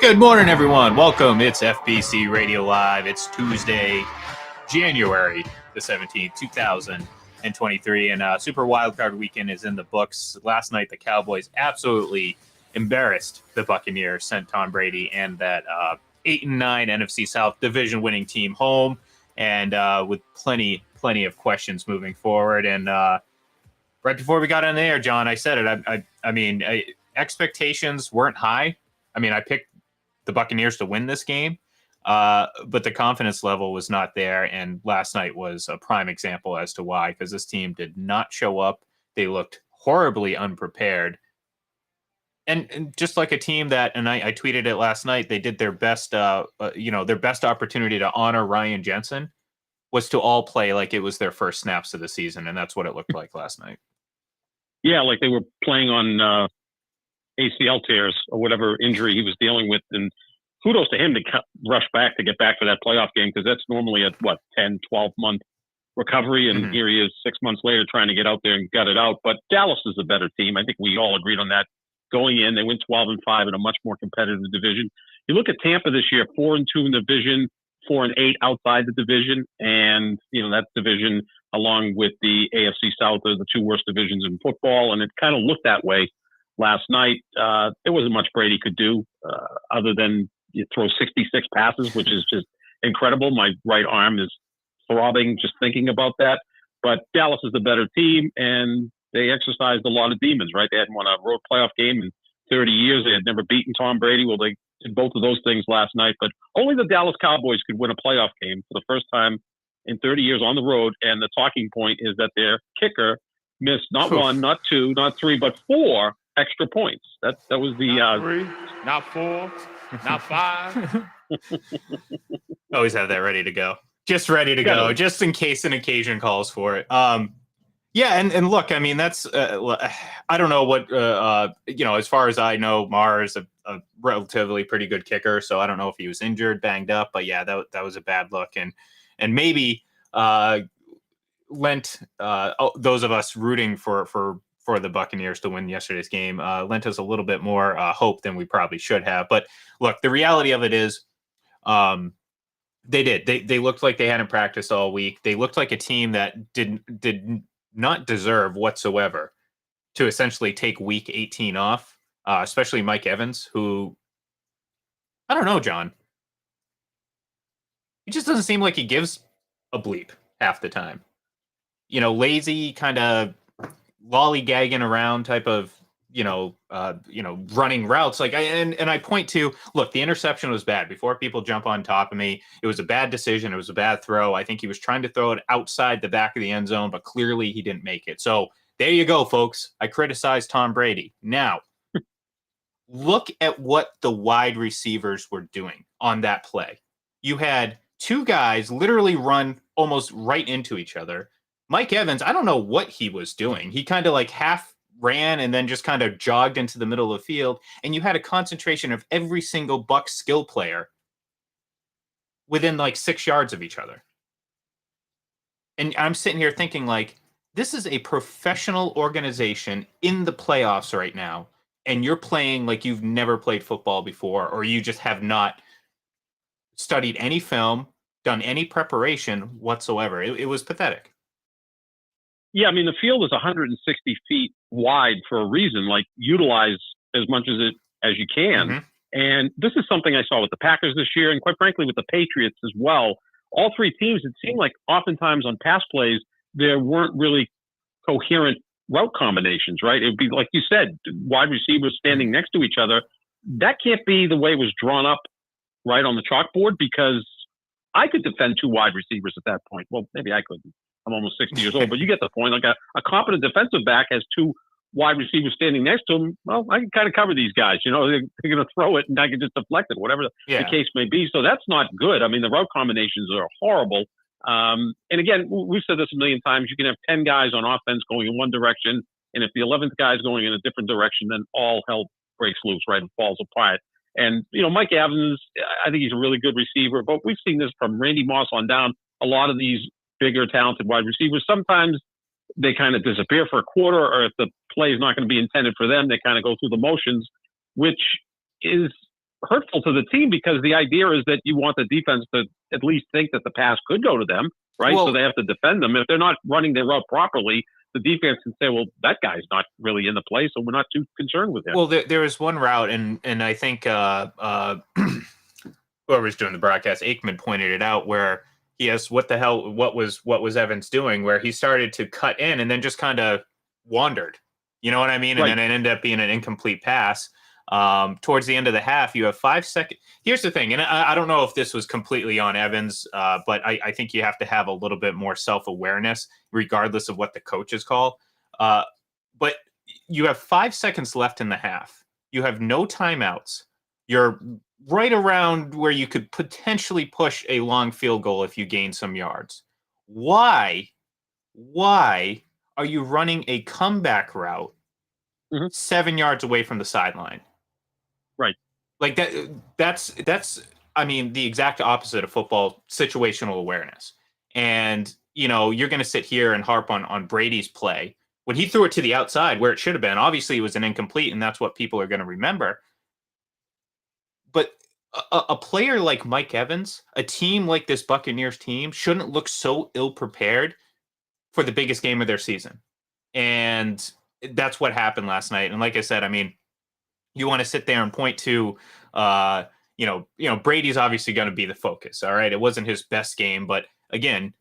Good morning, everyone. Welcome. It's FBC Radio Live. It's Tuesday, January the 17th, 2023, and Super Wildcard Weekend is in the books. Last night, the Cowboys absolutely embarrassed the Buccaneers, sent Tom Brady and that 8-9 NFC South division winning team home, and with plenty of questions moving forward. And right before we got on the air, John, I said it. I mean, expectations weren't high. I mean, I picked the Buccaneers to win this game, but the confidence level was not there. And last night was a prime example as to why, because this team did not show up. They looked horribly unprepared. And just like a team that, and I tweeted it last night, they did their best, their best opportunity to honor Ryan Jensen was to all play like it was their first snaps of the season. And that's what it looked like last night. Yeah, like they were playing on ACL tears or whatever injury he was dealing with. And kudos to him to rush back to get back for that playoff game, because that's normally a, 10, 12-month recovery. And here he is 6 months later trying to get out there and gut it out. But Dallas is a better team. I think we all agreed on that going in. They went 12-5 in a much more competitive division. You look at Tampa this year, 4-2 in the division, 4-8 outside the division. And, that division, along with the AFC South, are the two worst divisions in football. And it kind of looked that way last night. There wasn't much Brady could do other than throw 66 passes, which is just incredible. My right arm is throbbing just thinking about that. But Dallas is the better team, and they exercised a lot of demons, right? They hadn't won a road playoff game in 30 years. They had never beaten Tom Brady. Well, they did both of those things last night. But only the Dallas Cowboys could win a playoff game for the first time in 30 years on the road. And the talking point is that their kicker missed not one, not two, not three, but 4 extra points. That was the not 3, not 4, not 5. Always have that ready to go. Just ready to go, just in case an occasion calls for it. Yeah, and look, I mean, that's I don't know what as far as I know, Maher is a relatively pretty good kicker, so I don't know if he was injured, banged up, but yeah, that was a bad look, and maybe lent those of us rooting for the Buccaneers to win yesterday's game lent us a little bit more hope than we probably should have. But look, the reality of it is they looked like they hadn't practiced all week. They looked like a team that did not deserve whatsoever to essentially take week 18 off, especially Mike Evans, who, I don't know, John. He just doesn't seem like he gives a bleep half the time. Lazy, kind of lollygagging around type of, running routes. Like I point to, look, the interception was bad. Before people jump on top of me, it was a bad decision. It was a bad throw. I think he was trying to throw it outside the back of the end zone, but clearly he didn't make it. So there you go, folks. I criticized Tom Brady. Now, look at what the wide receivers were doing on that play. You had 2 guys literally run almost right into each other. Mike Evans, I don't know what he was doing. He kind of like half ran and then just kind of jogged into the middle of the field. And you had a concentration of every single Bucs skill player within like 6 yards of each other. And I'm sitting here thinking, like, this is a professional organization in the playoffs right now. And you're playing like you've never played football before, or you just have not studied any film, done any preparation whatsoever. It was pathetic. Yeah, I mean, the field is 160 feet wide for a reason. Like, utilize as much as you can. Mm-hmm. And this is something I saw with the Packers this year, and quite frankly with the Patriots as well. All 3 teams, it seemed like oftentimes on pass plays, there weren't really coherent route combinations, right? It would be, like you said, wide receivers standing next to each other. That can't be the way it was drawn up right on the chalkboard, because I could defend 2 wide receivers at that point. Well, maybe I couldn't. I'm almost 60 years old, but you get the point. Like a competent defensive back has 2 wide receivers standing next to him. Well, I can kind of cover these guys. They're going to throw it and I can just deflect it, whatever the case may be. So that's not good. I mean, the route combinations are horrible. And again, we've said this a million times. You can have 10 guys on offense going in one direction, and if the 11th guy is going in a different direction, then all hell breaks loose, right, and falls apart. And, Mike Evans, I think he's a really good receiver, but we've seen this from Randy Moss on down. A lot of these bigger, talented wide receivers, sometimes they kind of disappear for a quarter, or if the play is not going to be intended for them, they kind of go through the motions, which is hurtful to the team because the idea is that you want the defense to at least think that the pass could go to them, right? Well, so they have to defend them. If they're not running their route properly, the defense can say, well, that guy's not really in the play, so we're not too concerned with him. Well, there was one route, and I think whoever was doing the broadcast, Aikman, pointed it out, where he asked, what was Evans doing, where he started to cut in and then just kind of wandered. You know what I mean? And then it ended up being an incomplete pass. Towards the end of the half, you have 5 seconds. Here's the thing, and I don't know if this was completely on Evans, but I think you have to have a little bit more self-awareness, regardless of what the coaches call. But you have 5 seconds left in the half. You have no timeouts. You're right around where you could potentially push a long field goal if you gain some yards. Why are you running a comeback route 7 yards away from the sideline? Right. Like that's I mean, the exact opposite of football situational awareness. And, you're going to sit here and harp on Brady's play when he threw it to the outside where it should have been. Obviously, it was an incomplete, and that's what people are going to remember. But a player like Mike Evans, a team like this Buccaneers team, shouldn't look so ill-prepared for the biggest game of their season. And that's what happened last night. And like I said, I mean, you want to sit there and point to, Brady's obviously going to be the focus. All right. It wasn't his best game, but again,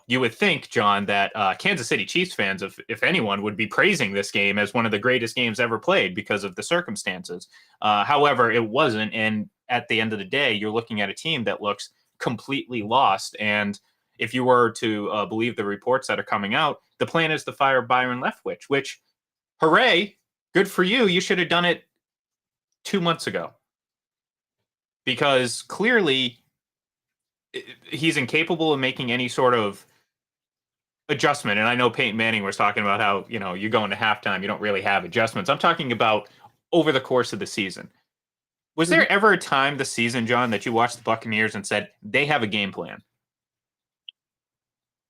you would think, John, that Kansas City Chiefs fans, if anyone, would be praising this game as one of the greatest games ever played because of the circumstances. However, it wasn't. And at the end of the day, you're looking at a team that looks completely lost. And if you were to believe the reports that are coming out, the plan is to fire Byron Leftwich, which, hooray, good for you. You should have done it 2 months ago. Because clearly he's incapable of making any sort of adjustment. And I know Peyton Manning was talking about how, you go into halftime, you don't really have adjustments. I'm talking about over the course of the season. Was there ever a time this season, John, that you watched the Buccaneers and said they have a game plan?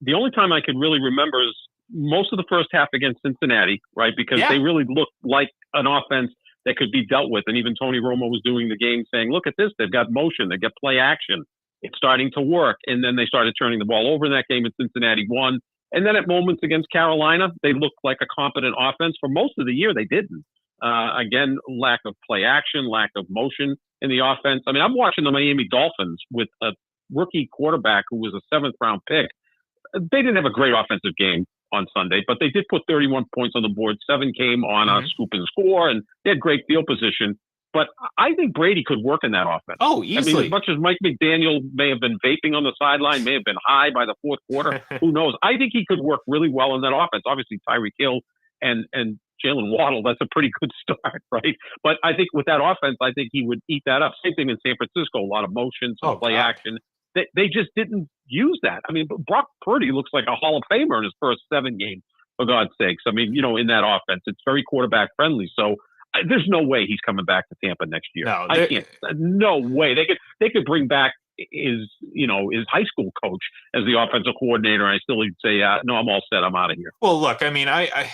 The only time I can really remember is most of the first half against Cincinnati, right? Because they really looked like an offense that could be dealt with. And even Tony Romo was doing the game saying, look at this, they've got motion, they've got play action. It's starting to work. And then they started turning the ball over in that game, and Cincinnati won. And then at moments against Carolina, they looked like a competent offense. For most of the year, they didn't. Again, lack of play action, lack of motion in the offense. I mean, I'm watching the Miami Dolphins with a rookie quarterback who was a 7th-round pick. They didn't have a great offensive game on Sunday, but they did put 31 points on the board. 7 came on a scoop and score, and they had great field position. But I think Brady could work in that offense. Oh, easily. I mean, as much as Mike McDaniel may have been vaping on the sideline, may have been high by the fourth quarter, who knows? I think he could work really well in that offense. Obviously, Tyreek Hill and Jalen Waddle, that's a pretty good start, right? But I think with that offense, I think he would eat that up. Same thing in San Francisco, a lot of motion, some play action. They just didn't use that. I mean, Brock Purdy looks like a Hall of Famer in his first 7 games, for God's sakes. I mean, in that offense, it's very quarterback friendly. So there's no way he's coming back to Tampa next year. No, I can't. No way. They could bring back his high school coach as the offensive coordinator, and I still would say, no, I'm all set. I'm out of here. Well, look, I mean, I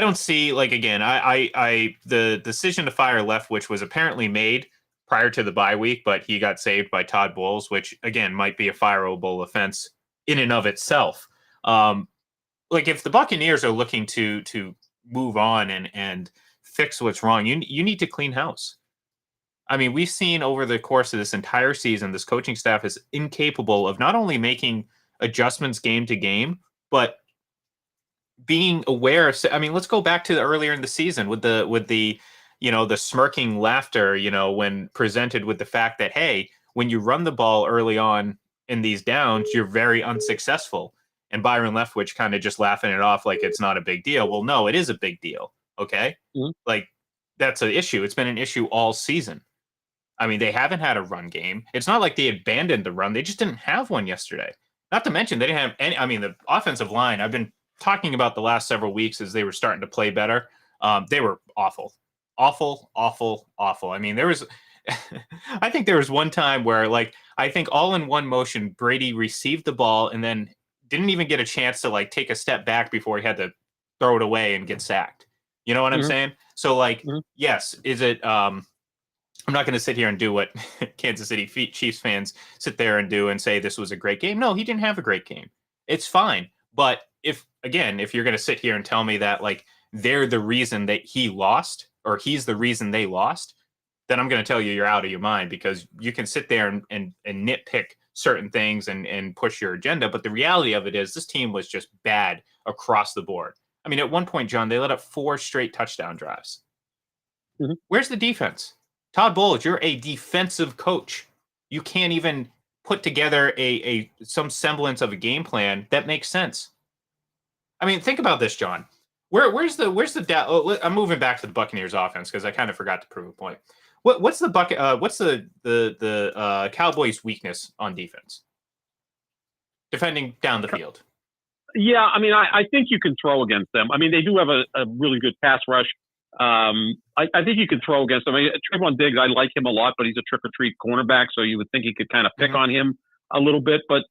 don't see, like, again, the decision to fire Leftwich was apparently made prior to the bye week, but he got saved by Todd Bowles, which again might be a fireable offense in and of itself. Like, if the Buccaneers are looking to move on and fix what's wrong, you need to clean house. I mean, we've seen over the course of this entire season, this coaching staff is incapable of not only making adjustments game to game, but being aware. I mean, let's go back to earlier in the season with the the smirking laughter, when presented with the fact that, hey, when you run the ball early on in these downs, you're very unsuccessful. And Byron Leftwich kind of just laughing it off like it's not a big deal. Well, no, it is a big deal. Okay. Like, that's an issue. It's been an issue all season. I mean, they haven't had a run game. It's not like they abandoned the run. They just didn't have one yesterday. Not to mention they didn't have any. I mean, the offensive line, I've been talking about the last several weeks as they were starting to play better. They were awful. Awful. I mean, there was, I think there was one time where, like, I think all in one motion, Brady received the ball and then didn't even get a chance to, like, take a step back before he had to throw it away and get sacked. You know what I'm saying? So, like, yes, is it, I'm not going to sit here and do what Kansas City Chiefs fans sit there and do and say this was a great game. No, he didn't have a great game. It's fine. But if you're going to sit here and tell me that like they're the reason that he lost or he's the reason they lost, then I'm going to tell you you're out of your mind, because you can sit there and nitpick certain things and push your agenda. But the reality of it is this team was just bad across the board. I mean, at one point, John, they let up 4 straight touchdown drives. Mm-hmm. Where's the defense? Todd Bowles, you're a defensive coach. You can't even put together a some semblance of a game plan that makes sense. I mean, think about this, John. Where's the I'm moving back to the Buccaneers offense because I kind of forgot to prove a point. What's the Cowboys' weakness on defense? Defending down the field. Yeah, I mean, I think you can throw against them. I mean, they do have a really good pass rush. I think you can throw against them. I mean, Trayvon Diggs, I like him a lot, but he's a trick-or-treat cornerback, so you would think he could kind of pick on him a little bit. But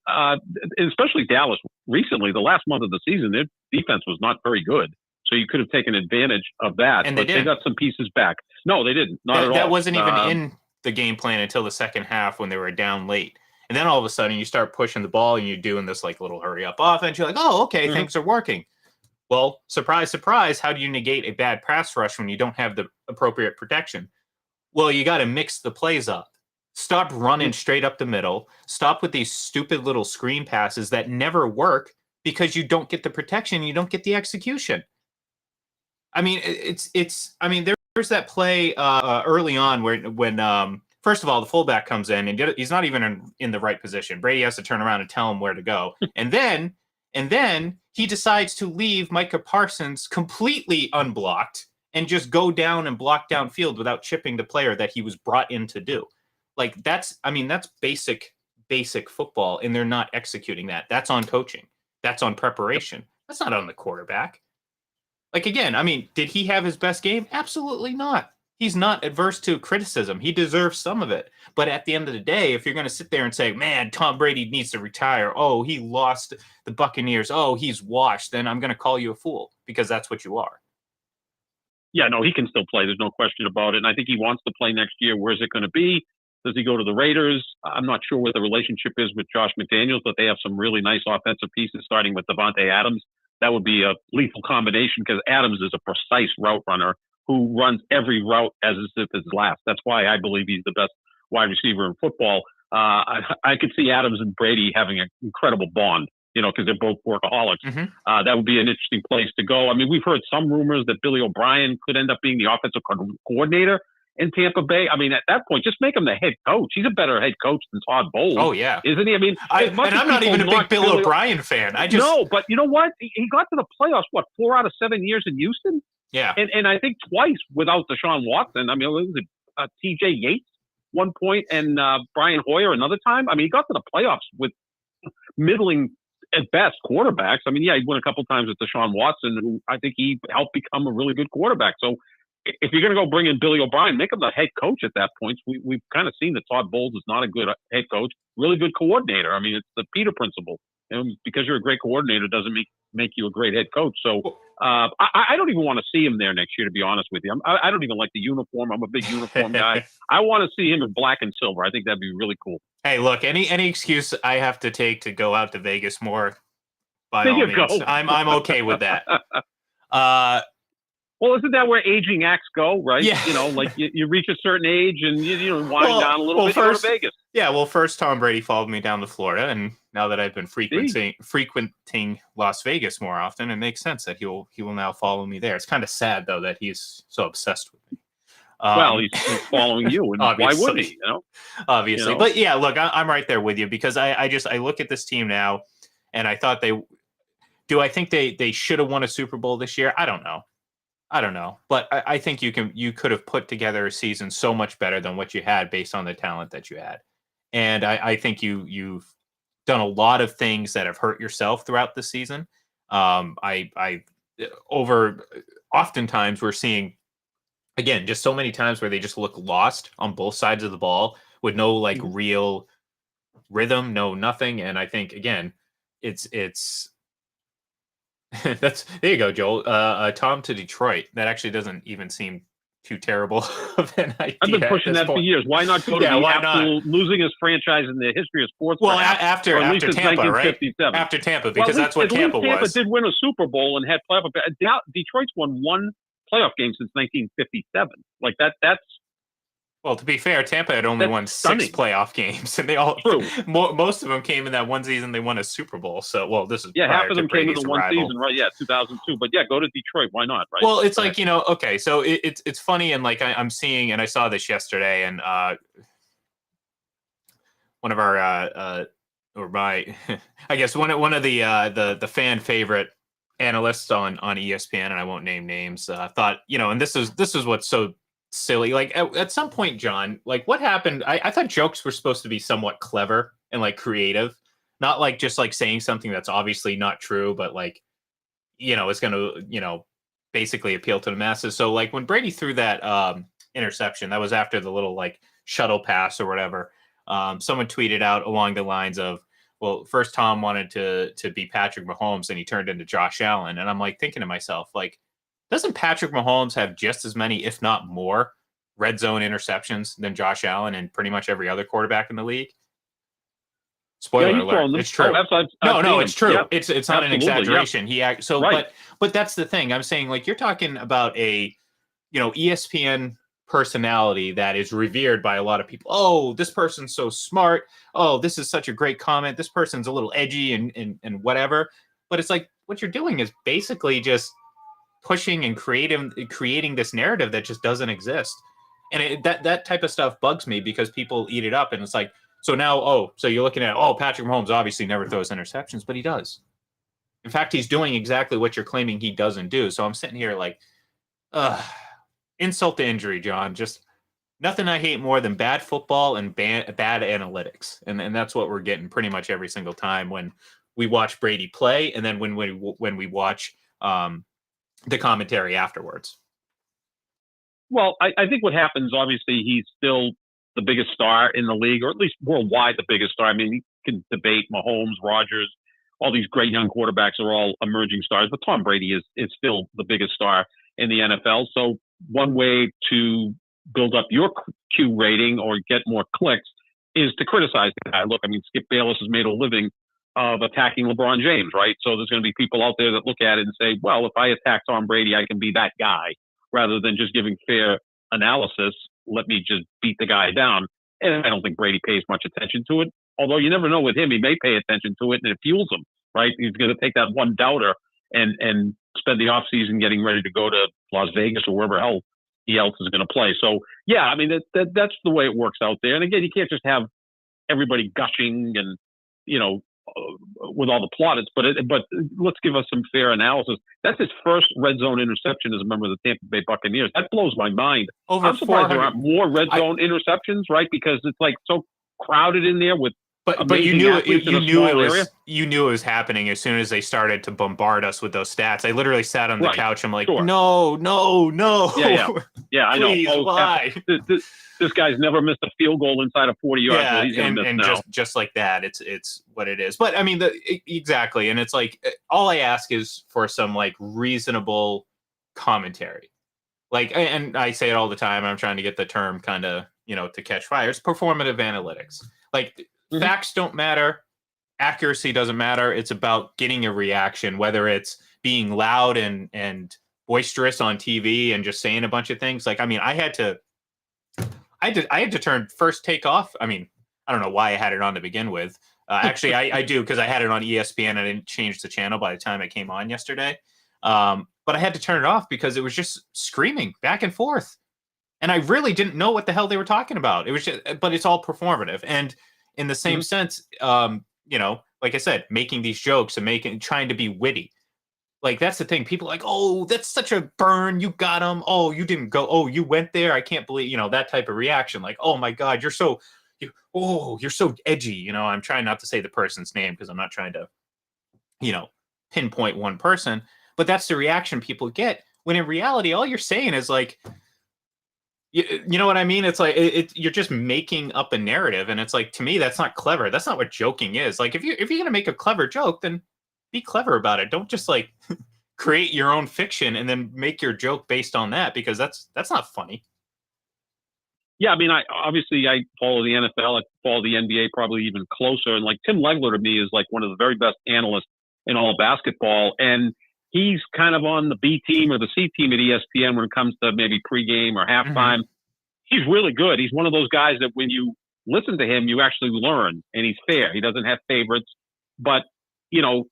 especially Dallas recently, the last month of the season, their defense was not very good. So you could have taken advantage of that. And but they got some pieces back. No, they didn't. Not at all. That wasn't even in the game plan until the second half when they were down late. And then all of a sudden you start pushing the ball and you're doing this like little hurry up offense. You're like, oh, okay, things are working. Well, surprise, surprise. How do you negate a bad pass rush when you don't have the appropriate protection? Well, you got to mix the plays up. Stop running straight up the middle. Stop with these stupid little screen passes that never work because you don't get the protection. You don't get the execution. I mean, there's that play early on when first of all, the fullback comes in and he's not even in the right position. Brady has to turn around and tell him where to go. And then he decides to leave Micah Parsons completely unblocked and just go down and block downfield without chipping the player that he was brought in to do. Like that's basic football, and they're not executing that. That's on coaching. That's on preparation. That's not on the quarterback. Like, again, I mean, did he have his best game? Absolutely not. He's not adverse to criticism. He deserves some of it. But at the end of the day, if you're going to sit there and say, man, Tom Brady needs to retire. Oh, he lost the Buccaneers. Oh, he's washed. Then I'm going to call you a fool because that's what you are. Yeah, no, he can still play. There's no question about it. And I think he wants to play next year. Where's it going to be? Does he go to the Raiders? I'm not sure what the relationship is with Josh McDaniels, but they have some really nice offensive pieces, starting with Devontae Adams. That would be a lethal combination because Adams is a precise route runner who runs every route as if it's last. That's why I believe he's the best wide receiver in football. I could see Adams and Brady having an incredible bond, because they're both workaholics. That would be an interesting place to go. I mean, we've heard some rumors that Billy O'Brien could end up being the offensive coordinator in Tampa Bay. I mean, at that point, just make him the head coach. He's a better head coach than Todd Bowles. Oh, yeah. Isn't he? I mean, I'm not even a big Bill O'Brien fan. No, but you know what? He got to the playoffs, 4 out of 7 years in Houston? Yeah. And I think twice without Deshaun Watson. I mean, it was T.J. Yates one point and Brian Hoyer another time. I mean, he got to the playoffs with middling at best quarterbacks. I mean, yeah, he won a couple times with Deshaun Watson, who I think he helped become a really good quarterback. So if you're going to go bring in Billy O'Brien, make him the head coach at that point. We've kind of seen that Todd Bowles is not a good head coach, really good coordinator. I mean, it's the Peter principle. And because you're a great coordinator doesn't make you a great head coach. So I don't even want to see him there next year, to be honest with you. I don't even like the uniform. I'm a big uniform guy. I want to see him in black and silver. I think that'd be really cool. Hey, look, any excuse I have to take to go out to Vegas more, by all means, I'm okay with that. Well, isn't that where aging acts go, right? Yeah. Like you reach a certain age and you wind down a little bit, first, you go to Vegas. Yeah, well, first Tom Brady followed me down to Florida, and now that I've been frequenting Las Vegas more often, it makes sense that he will now follow me there. It's kind of sad, though, that he's so obsessed with me. Well, he's following you, and why wouldn't he? Obviously. But yeah, look, I'm right there with you because I look at this team now, and I thought I think they should have won a Super Bowl this year? I don't know, but I think you could have put together a season so much better than what you had based on the talent that you had, and I think you've done a lot of things that have hurt yourself throughout the season. Oftentimes we're seeing, again, just so many times where they just look lost on both sides of the ball with no real rhythm, no nothing, and I think again, it's. There you go, Joel. Tom to Detroit. That actually doesn't even seem too terrible of an idea. I've been pushing that for years. Why not go to the absolute losingest franchise in the history of sports? Well, perhaps, after Tampa, right? After Tampa, because that's what Tampa was. Tampa did win a Super Bowl and had playoff. Detroit's won one playoff game since 1957. Like that's. Well, to be fair, Tampa had only won 6 playoff games, and they all most of them came in that one season. They won a Super Bowl. So, well, this is half of them came in the one season, right? Yeah, 2002. But yeah, go to Detroit. Why not? Right? Well, it's like okay, so it's funny, and like I'm seeing, and I saw this yesterday, and one of our or my, I guess one of the fan favorite analysts on ESPN, and I won't name names, thought and this is what's so silly. Like at some point, John, like what happened? I thought jokes were supposed to be somewhat clever and like creative, not like just like saying something that's obviously not true, but like it's going to basically appeal to the masses. So like when Brady threw that interception, that was after the little like shuttle pass or whatever. Someone tweeted out along the lines of, well, first Tom wanted to be Patrick Mahomes and he turned into Josh Allen, and I'm like thinking to myself, like, doesn't Patrick Mahomes have just as many, if not more, red zone interceptions than Josh Allen and pretty much every other quarterback in the league? Spoiler alert! It's true. No, it's true. Yep. It's not an exaggeration. Yep. But that's the thing. I'm saying, like, you're talking about a ESPN personality that is revered by a lot of people. Oh, this person's so smart. Oh, this is such a great comment. This person's a little edgy and whatever. But it's like what you're doing is basically just pushing and creating this narrative that just doesn't exist. And that type of stuff bugs me because people eat it up. And it's like, so now, so you're looking at, Patrick Mahomes obviously never throws interceptions, but he does. In fact, he's doing exactly what you're claiming he doesn't do. So I'm sitting here like, insult to injury, John. Just nothing I hate more than bad football and bad analytics. And that's what we're getting pretty much every single time when we watch Brady play. And then when we watch the commentary afterwards. Well, I think what happens, obviously, he's still the biggest star in the league, or at least worldwide the biggest star. I mean, you can debate Mahomes, Rodgers, all these great young quarterbacks are all emerging stars, but Tom Brady is still the biggest star in the NFL. So one way to build up your Q rating or get more clicks is to criticize the guy. Look, I mean, Skip Bayless has made a living of attacking LeBron James, right? So there's going to be people out there that look at it and say, well, if I attack Tom Brady, I can be that guy rather than just giving fair analysis. Let me just beat the guy down. And I don't think Brady pays much attention to it. Although you never know with him, he may pay attention to it and it fuels him, right? He's going to take that one doubter and spend the offseason getting ready to go to Las Vegas or wherever else is going to play. So, yeah, I mean, that's the way it works out there. And again, you can't just have everybody gushing and, with all the plaudits, but let's give us some fair analysis. That's his first red zone interception as a member of the Tampa Bay Buccaneers. That blows my mind. I'm surprised there aren't more red zone interceptions, right? Because it's like so crowded in there with. But you knew it was happening as soon as they started to bombard us with those stats. I literally sat on the couch. I'm like, no. Yeah, I know. Please, why? This guy's never missed a field goal inside of 40 yards. Yeah, well, he's and now. just like that, it's what it is. But I mean, exactly. And it's like all I ask is for some like reasonable commentary. Like, and I say it all the time. I'm trying to get the term kind of to catch fire. It's performative analytics. Like. Mm-hmm. Facts don't matter. Accuracy doesn't matter. It's about getting a reaction, whether it's being loud and boisterous on TV and just saying a bunch of things. Like, I mean, I had to turn First Take off. I mean, I don't know why I had it on to begin with. Actually, I do because I had it on ESPN. I didn't change the channel by the time it came on yesterday. But I had to turn it off because it was just screaming back and forth. And I really didn't know what the hell they were talking about. It was but it's all performative. And in the same sense, like I said, making these jokes and trying to be witty. Like, that's the thing. People are like, oh, that's such a burn. You got him. Oh, you didn't go. Oh, you went there. I can't believe, that type of reaction. Like, oh my God, you're so edgy. I'm trying not to say the person's name because I'm not trying to, pinpoint one person, but that's the reaction people get when in reality, all you're saying is like, you know what I mean? It's like you're just making up a narrative, and it's like, to me, that's not clever. That's not what joking is. Like, if you're gonna make a clever joke, then be clever about it. Don't just like create your own fiction and then make your joke based on that, because that's not funny. Yeah, I mean, I follow the NFL, I follow the NBA probably even closer, and like Tim Legler to me is like one of the very best analysts in all of basketball, and he's kind of on the B team or the C team at ESPN when it comes to maybe pregame or halftime. He's really good. He's one of those guys that when you listen to him, you actually learn, and he's fair. He doesn't have favorites, but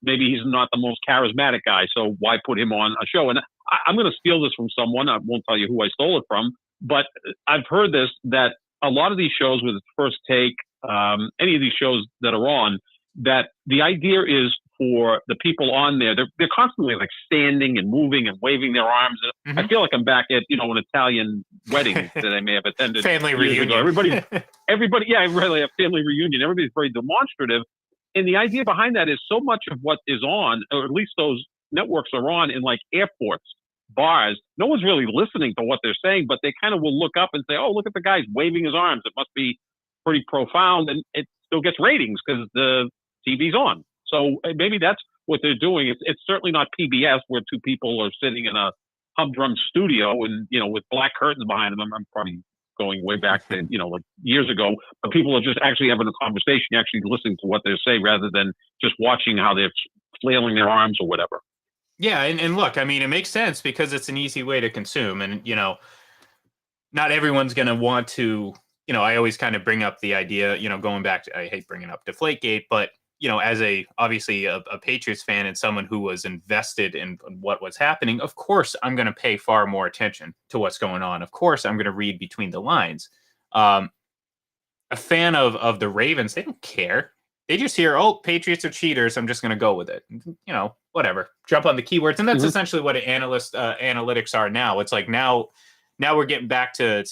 maybe he's not the most charismatic guy, so why put him on a show? And I'm going to steal this from someone. I won't tell you who I stole it from, but I've heard this, that a lot of these shows with First Take, any of these shows that are on, that the idea is for the people on there, they're constantly like standing and moving and waving their arms. I feel like I'm back at, an Italian wedding that I may have attended. Family reunion. Ago. Everybody, yeah, really a family reunion. Everybody's very demonstrative. And the idea behind that is so much of what is on, or at least those networks are on in like airports, bars, no one's really listening to what they're saying, but they kind of will look up and say, oh, look at the guy's waving his arms. It must be pretty profound. And it still gets ratings because the TV's on. So maybe that's what they're doing. It's certainly not PBS where two people are sitting in a humdrum studio and, with black curtains behind them. I'm probably going way back to, like years ago, but people are just actually having a conversation, actually listening to what they're saying rather than just watching how they're flailing their arms or whatever. Yeah. And look, I mean, it makes sense because it's an easy way to consume. And, not everyone's going to want to, I always kind of bring up the idea, going back to, I hate bringing up Deflategate, but, as obviously a Patriots fan and someone who was invested in what was happening, of course, I'm going to pay far more attention to what's going on. Of course, I'm going to read between the lines. A fan of the Ravens, they don't care. They just hear, oh, Patriots are cheaters. I'm just going to go with it. Whatever. Jump on the keywords. And that's essentially what analytics are now. It's like now we're getting back to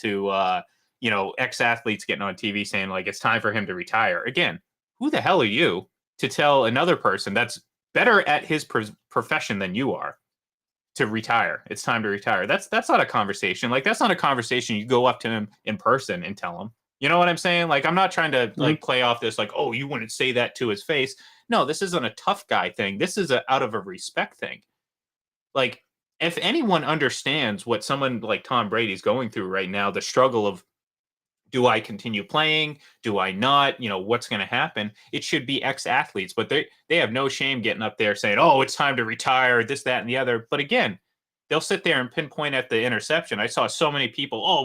ex-athletes getting on TV saying like, it's time for him to retire. Again, who the hell are you to tell another person that's better at his profession than you are to retire? It's time to retire. That's not a conversation. Like, that's not a conversation you go up to him in person and tell him. You know what I'm saying? Like, I'm not trying to like play off this, like, oh, you wouldn't say that to his face. No, this isn't a tough guy thing. This is out of a respect thing. Like, if anyone understands what someone like Tom Brady's going through right now, the struggle of, do I continue playing? Do I not? What's going to happen? It should be ex-athletes, but they have no shame getting up there saying, oh, it's time to retire, this, that, and the other. But again, they'll sit there and pinpoint at the interception. I saw so many people, oh,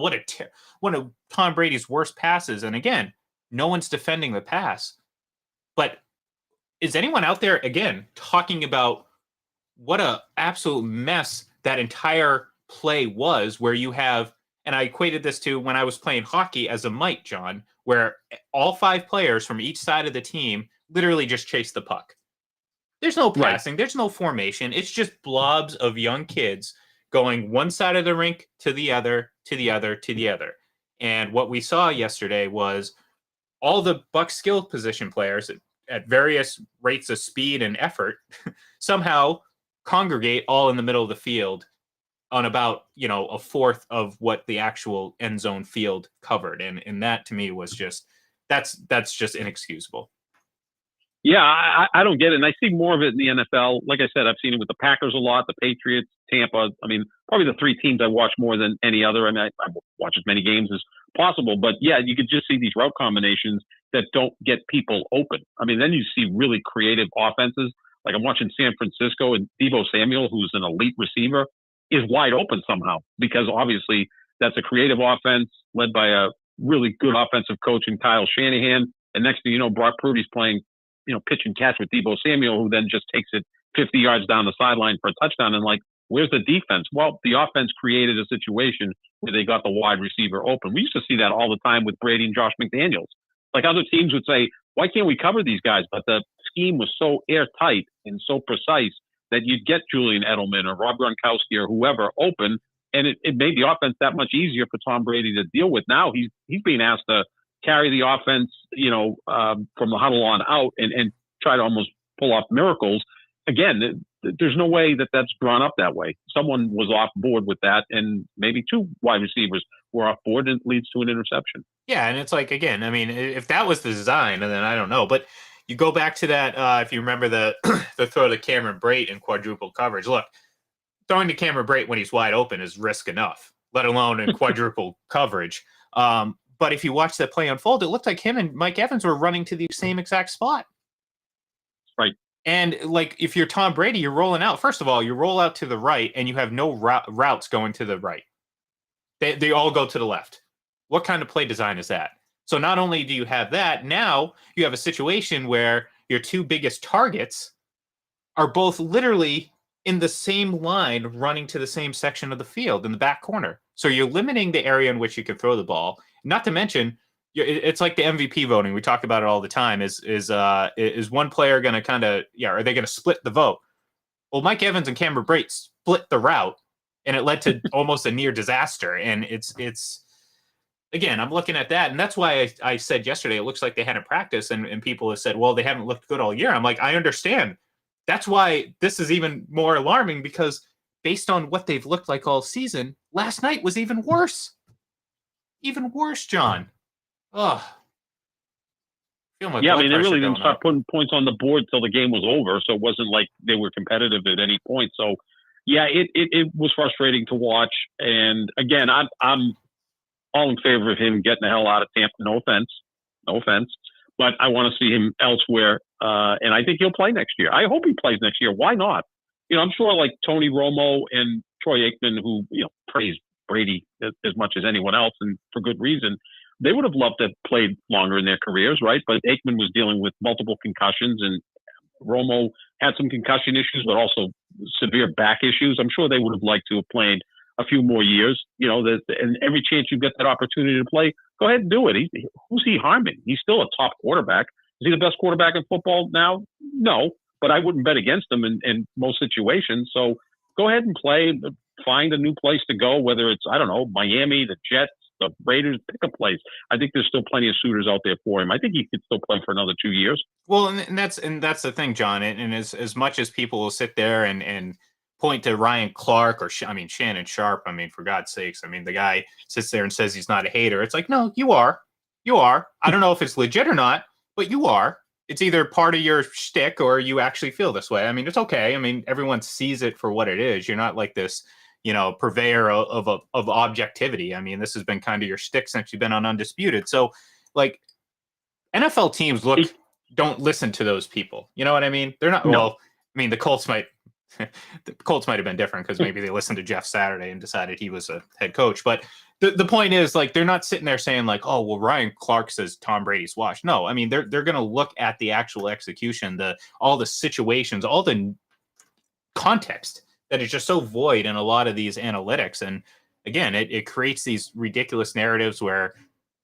one of Tom Brady's worst passes. And again, no one's defending the pass. But is anyone out there, again, talking about what a absolute mess that entire play was, where you have, and I equated this to when I was playing hockey as a mite, John, where all 5 players from each side of the team literally just chase the puck. There's no passing. Right. There's no formation. It's just blobs of young kids going one side of the rink to the other, to the other, to the other. And what we saw yesterday was all the Bucs skill position players at various rates of speed and effort somehow congregate all in the middle of the field on about, a fourth of what the actual end zone field covered. And that to me was just, that's just inexcusable. Yeah, I don't get it. And I see more of it in the NFL. Like I said, I've seen it with the Packers a lot, the Patriots, Tampa. I mean, probably the 3 teams I watch more than any other. I mean, I watch as many games as possible. But yeah, you could just see these route combinations that don't get people open. I mean, then you see really creative offenses. Like I'm watching San Francisco, and Deebo Samuel, who's an elite receiver, is wide open somehow, because obviously that's a creative offense led by a really good offensive coach in Kyle Shanahan. And next thing you know, Brock Purdy's playing, pitch and catch with Deebo Samuel, who then just takes it 50 yards down the sideline for a touchdown. And like, where's the defense? Well, the offense created a situation where they got the wide receiver open. We used to see that all the time with Brady and Josh McDaniels. Like other teams would say, why can't we cover these guys? But the scheme was so airtight and so precise that you'd get Julian Edelman or Rob Gronkowski or whoever open, and it made the offense that much easier for Tom Brady to deal with. Now he's being asked to carry the offense, from the huddle on out and try to almost pull off miracles. Again, there's no way that that's drawn up that way. Someone was off board with that, and maybe 2 wide receivers were off board, and it leads to an interception. Yeah, and it's like, again, I mean, if that was the design, and then I don't know, but you go back to that, if you remember the throw to Cameron Brate in quadruple coverage. Look, throwing to Cameron Brate when he's wide open is risk enough, let alone in quadruple coverage. But if you watch that play unfold, it looked like him and Mike Evans were running to the same exact spot. Right. And like if you're Tom Brady, you're rolling out. First of all, you roll out to the right and you have no routes going to the right. They all go to the left. What kind of play design is that? So not only do you have that, now you have a situation where your two biggest targets are both literally in the same line running to the same section of the field in the back corner. So you're limiting the area in which you can throw the ball. Not to mention, it's like the MVP voting. We talk about it all the time. Is one player going to kind of, are they going to split the vote? Well, Mike Evans and Cameron Brate split the route, and it led to almost a near disaster. And it's again, I'm looking at that, and that's why I said yesterday, it looks like they hadn't practiced, and people have said, well, they haven't looked good all year. I'm like, I understand. That's why this is even more alarming, because based on what they've looked like all season, last night was even worse. Even worse, John. Oh. They really didn't start putting points on the board till the game was over, so it wasn't like they were competitive at any point. So, yeah, it was frustrating to watch. And, again, I'm all in favor of him getting the hell out of Tampa. No offense. But I want to see him elsewhere, and I think he'll play next year. I hope he plays next year. Why not? I'm sure like Tony Romo and Troy Aikman, who praise Brady as much as anyone else, and for good reason, they would have loved to have played longer in their careers, right? But Aikman was dealing with multiple concussions, and Romo had some concussion issues, but also severe back issues. I'm sure they would have liked to have played a few more years, and every chance you get that opportunity to play, go ahead and do it. Who's he harming? He's still a top quarterback. Is he the best quarterback in football now? No, but I wouldn't bet against him in most situations. So go ahead and play, find a new place to go, whether it's, I don't know, Miami, the Jets, the Raiders, pick a place. I think there's still plenty of suitors out there for him. I think he could still play for another 2 years. Well, and that's the thing, John. And as much as people will sit there and point to Ryan Clark or Shannon Sharp. For God's sakes, the guy sits there and says he's not a hater. It's like, no, you are. I don't know if it's legit or not, but you are. It's either part of your shtick or you actually feel this way. It's okay. Everyone sees it for what it is. You're not like this, purveyor of objectivity. This has been kind of your shtick since you've been on Undisputed. So, like, NFL teams don't listen to those people. You know what I mean? They're not. No. Well, the Colts might. The Colts might have been different because maybe they listened to Jeff Saturday and decided he was a head coach. But the point is, like, they're not sitting there saying like, oh, well, Ryan Clark says Tom Brady's washed. No, they're going to look at the actual execution, all the situations, all the context that is just so void in a lot of these analytics. And again, it creates these ridiculous narratives where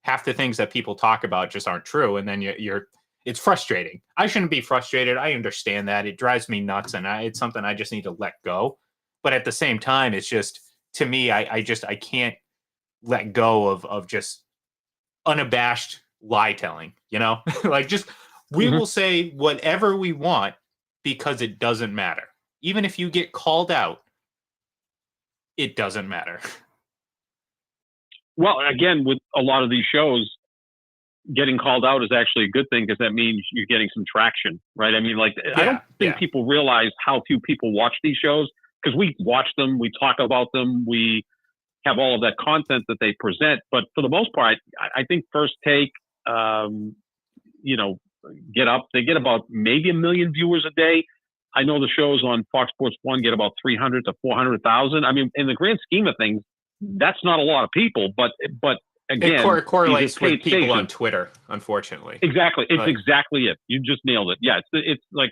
half the things that people talk about just aren't true. And then it's frustrating. I shouldn't be frustrated. I understand that. It drives me nuts, and it's something I just need to let go. But at the same time, it's just, to me, I can't let go of just unabashed lie telling, like, just, we will say whatever we want because it doesn't matter. Even if you get called out, it doesn't matter. Well, again, with a lot of these shows, getting called out is actually a good thing because that means you're getting some traction, right? I don't think people realize how few people watch these shows because we watch them, we talk about them, we have all of that content that they present. But for the most part, I think First Take, Get Up, they get about maybe 1 million viewers a day. I know the shows on Fox Sports 1 get about 300 to 400,000. In the grand scheme of things, that's not a lot of people, but again, it correlates with people on Twitter, unfortunately. Exactly. It's exactly it. You just nailed it. Yeah. It's like,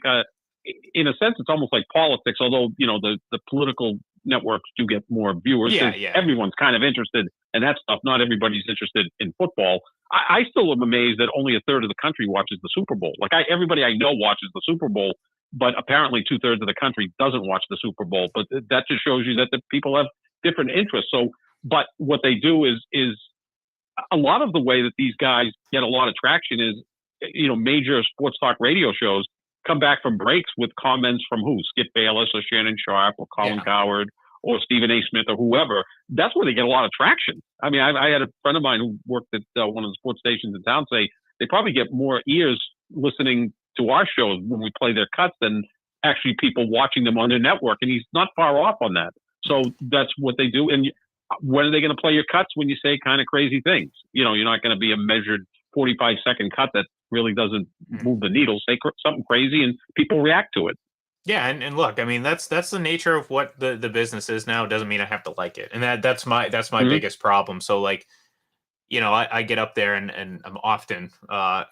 in a sense, it's almost like politics, although, the political networks do get more viewers. Yeah. Everyone's kind of interested in that stuff. Not everybody's interested in football. I still am amazed that only a third of the country watches the Super Bowl. Like, everybody I know watches the Super Bowl, but apparently 2/3 of the country doesn't watch the Super Bowl. But that just shows you that the people have different interests. So, but what they do is a lot of the way that these guys get a lot of traction is, major sports talk radio shows come back from breaks with comments from Skip Bayless or Shannon Sharp or Colin Cowherd or Stephen A. Smith or whoever. That's where they get a lot of traction. I had a friend of mine who worked at one of the sports stations in town say they probably get more ears listening to our shows when we play their cuts than actually people watching them on their network, and he's not far off on that. So that's what they do. And when are they going to play your cuts? When you say kind of crazy things, you're not going to be a measured 45-second cut that really doesn't move the needle. Say something crazy, and people react to it. Yeah, and look, I mean that's the nature of what the business is now. It doesn't mean I have to like it, and that's my biggest problem. So like, I get up there and I'm often I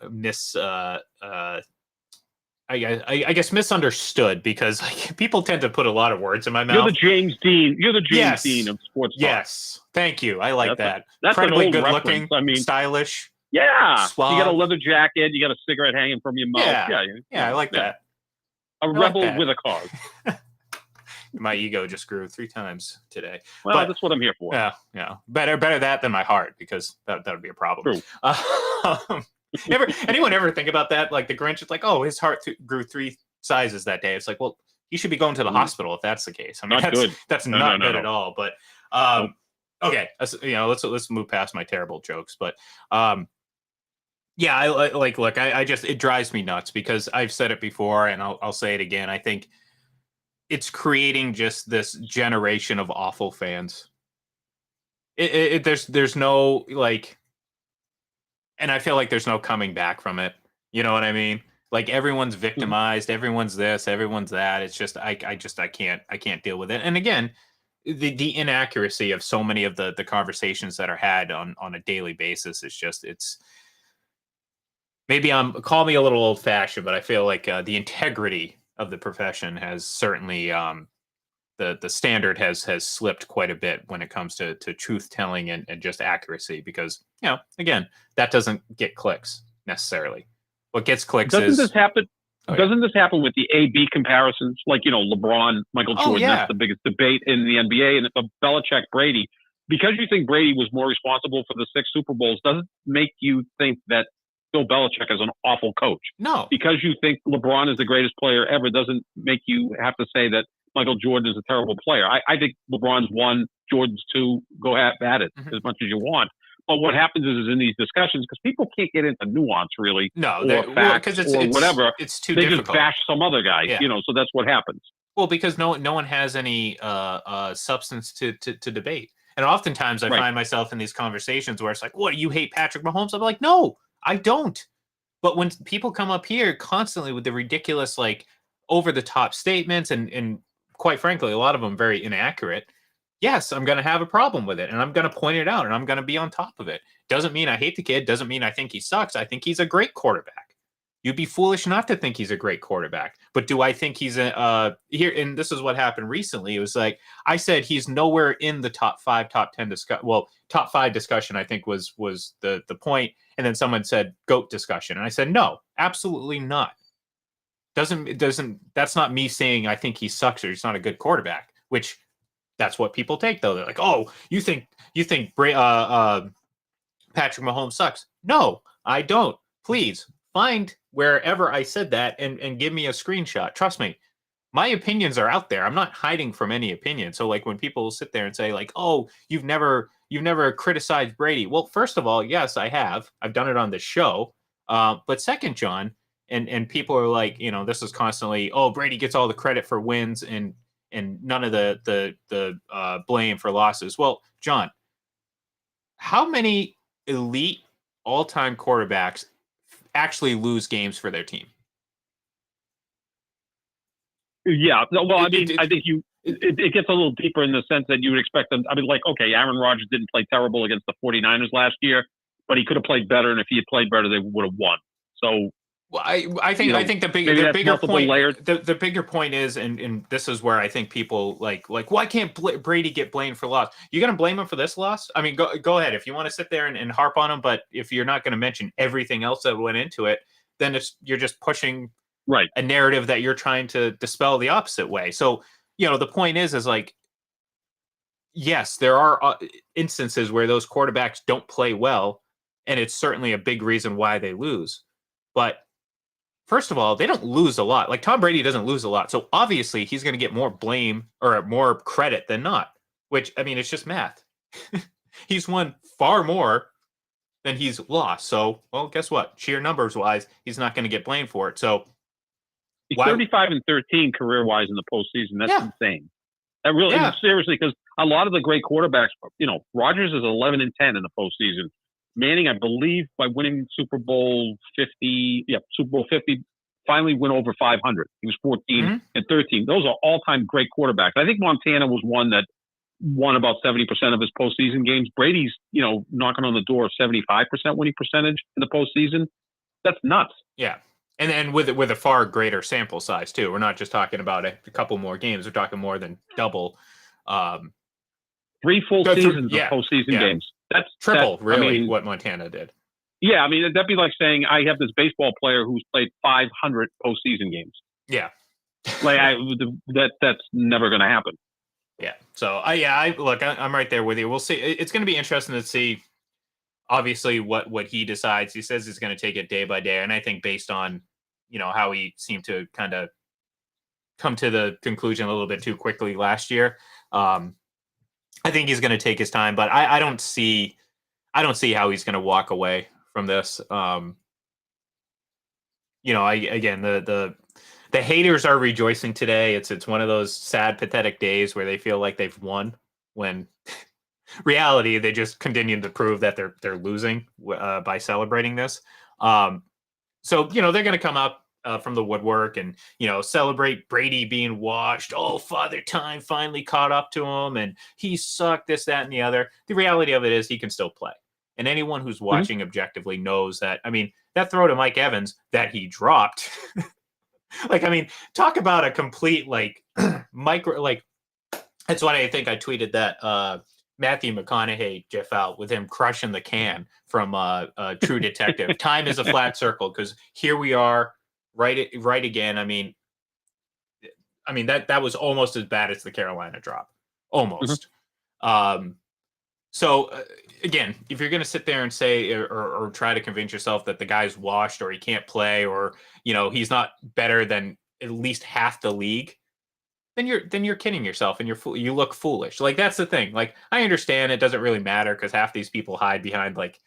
guess misunderstood because like, people tend to put a lot of words in my mouth. You're the James Dean. You're the James Yes. Dean of sports talk. Yes, thank you. I like that. That's incredibly an old good reference. looking. I mean, stylish. Yeah, suave. You got a leather jacket. You got a cigarette hanging from your mouth. Yeah, I like that. A rebel with a cause. My ego just grew 3 times today. Well, but that's what I'm here for. Yeah. Better that than my heart, because that would be a problem. True. Anyone ever think about that? Like the Grinch is like, oh, his heart grew 3 sizes that day. It's like, well, he should be going to the hospital if that's the case. I mean, that's not good at all. But okay, let's move past my terrible jokes. But yeah, I just, it drives me nuts because I've said it before and I'll say it again. I think it's creating just this generation of awful fans. There's no like, and I feel like there's no coming back from it. You know what I mean? Like everyone's victimized, everyone's this, everyone's that. It's just I can't deal with it. And again, the inaccuracy of so many of the conversations that are had on a daily basis is just, it's maybe call me a little old fashioned, but I feel like the integrity of the profession has certainly the standard has slipped quite a bit when it comes to truth telling and just accuracy, because again, that doesn't get clicks necessarily. What gets clicks Doesn't this happen with the AB comparisons? Like, LeBron, Michael Jordan, that's the biggest debate in the NBA, and Belichick, Brady. Because you think Brady was more responsible for the 6 Super Bowls doesn't make you think that Bill Belichick is an awful coach. No. Because you think LeBron is the greatest player ever doesn't make you have to say that Michael Jordan is a terrible player. I think LeBron's 1, Jordan's 2, go at it as much as you want. But what happens is in these discussions, because people can't get into nuance really, or facts or whatever, it's too difficult. Just bash some other guy, so that's what happens. Well, because no one has any substance to debate. And oftentimes I find myself in these conversations where it's like, what, you hate Patrick Mahomes? I'm like, no, I don't. But when people come up here constantly with the ridiculous, like, over-the-top statements and quite frankly, a lot of them very inaccurate, yes, I'm going to have a problem with it, and I'm going to point it out, and I'm going to be on top of it. Doesn't mean I hate the kid. Doesn't mean I think he sucks. I think he's a great quarterback. You'd be foolish not to think he's a great quarterback. But do I think he's here? And this is what happened recently. It was like I said, he's nowhere in the top 5, top 10 discussion. Well, top 5 discussion, I think was the point. And then someone said GOAT discussion, and I said no, absolutely not. That's not me saying I think he sucks or he's not a good quarterback. Which that's what people take, though. They're like, oh, you think Patrick Mahomes sucks? No, I don't. Please find wherever I said that and give me a screenshot. Trust me, my opinions are out there. I'm not hiding from any opinion. So like when people sit there and say like, oh, you've never criticized Brady. Well, first of all, yes, I have. I've done it on the show. But second, John, and people are like, this is constantly, oh, Brady gets all the credit for wins and none of the blame for losses. Well, John, how many elite all-time quarterbacks actually lose games for their team? Yeah. Well, I think it gets a little deeper in the sense that you would expect them. I mean, like, okay, Aaron Rodgers didn't play terrible against the 49ers last year, but he could have played better. And if he had played better, they would have won. So, well, I think the bigger point is, and this is where I think people like why can't Brady get blamed for loss? You're going to blame him for this loss? I mean, go ahead if you want to sit there and harp on him, but if you're not going to mention everything else that went into it, then you're just pushing a narrative that you're trying to dispel the opposite way. So the point is like, yes, there are instances where those quarterbacks don't play well, and it's certainly a big reason why they lose, but first of all, they don't lose a lot. Like Tom Brady doesn't lose a lot. So obviously he's going to get more blame or more credit than not, which, I mean, it's just math. He's won far more than he's lost. So, well, guess what? Sheer numbers wise, he's not going to get blamed for it. So He's Why- 35-13 career-wise in the postseason. That's Yeah. insane. That really, Yeah. seriously, because a lot of the great quarterbacks, Rodgers is 11-10 in the postseason. Manning, I believe, by winning Super Bowl 50, finally went over 500. He was 14-13. Those are all-time great quarterbacks. I think Montana was one that won about 70% of his postseason games. Brady's, knocking on the door of 75% winning percentage in the postseason. That's nuts. Yeah. And with a far greater sample size too. We're not just talking about a couple more games. We're talking more than double. 3 full seasons of postseason games. That's triple, really, what Montana did. Yeah, I mean, that'd be like saying I have this baseball player who's played 500 postseason games. Yeah. That's never going to happen. Yeah. So, I'm right there with you. We'll see. It's going to be interesting to see, obviously, what he decides. He says he's going to take it day by day. And I think based on, how he seemed to kind of come to the conclusion a little bit too quickly last year, I think he's going to take his time. But I don't see how he's going to walk away from this. The haters are rejoicing today. It's one of those sad, pathetic days where they feel like they've won, when reality they just continue to prove that they're losing by celebrating this. So they're going to come up from the woodwork and celebrate Brady being washed. Oh, Father Time finally caught up to him, and he sucked, this, that, and the other. The reality of it is he can still play, and anyone who's watching objectively knows that. I mean, that throw to Mike Evans that he dropped. Talk about a complete micro. That's why I think I tweeted that Matthew McConaughey gif out with him crushing the can from True Detective. Time is a flat circle, because here we are, right again. I mean that was almost as bad as the Carolina drop, almost. So again, if you're going to sit there and say or try to convince yourself that the guy's washed or he can't play or he's not better than at least half the league, then you're kidding yourself and you look foolish. Like, that's the thing. Like, I understand it doesn't really matter because half these people hide behind like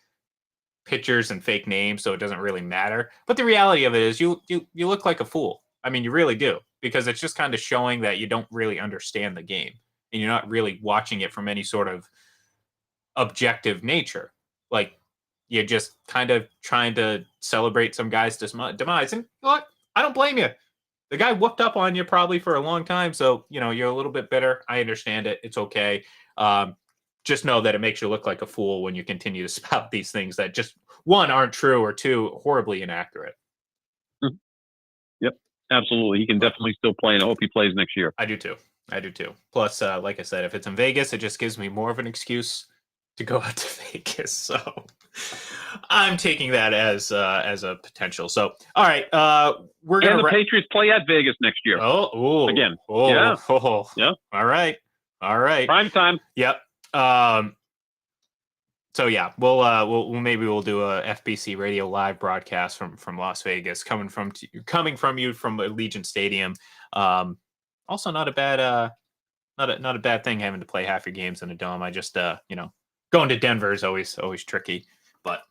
pictures and fake names, so it doesn't really matter. But the reality of it is you look like a fool. I mean, you really do, because it's just kind of showing that you don't really understand the game and you're not really watching it from any sort of objective nature. Like, you're just kind of trying to celebrate some guy's demise. And look, I don't blame you. The guy whooped up on you probably for a long time, so you're a little bit bitter. I understand it. It's okay. Just know that it makes you look like a fool when you continue to spout these things that just, one, aren't true, or two, horribly inaccurate. Yep, absolutely. He can definitely still play, and I hope he plays next year. I do too. Plus, like I said, if it's in Vegas, it just gives me more of an excuse to go out to Vegas. So I'm taking that as a potential. So, all right, we're going to. The Patriots play at Vegas next year. Again. Yeah. Yeah. All right. Prime time. Yep. So yeah, we'll maybe we'll do a FBC Radio live broadcast from Las Vegas, coming from you from Allegiant Stadium. Also not a bad thing having to play half your games in a dome. I just going to Denver is always tricky. But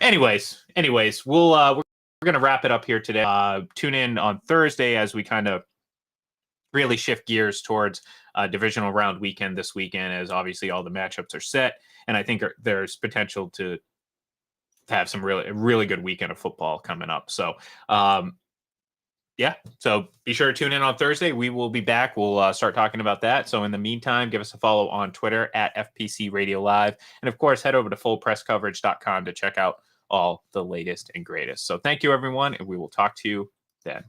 anyways, we're gonna wrap it up here today. Tune in on Thursday as we kind of really shift gears towards divisional round weekend this weekend, as obviously all the matchups are set, and I think there's potential to have some really good weekend of football coming up. So so be sure to tune in on Thursday. We will be back. We'll start talking about that. So in the meantime, give us a follow on Twitter at FPC Radio Live. And of course, head over to fullpresscoverage.com to check out all the latest and greatest. So thank you, everyone, and we will talk to you then.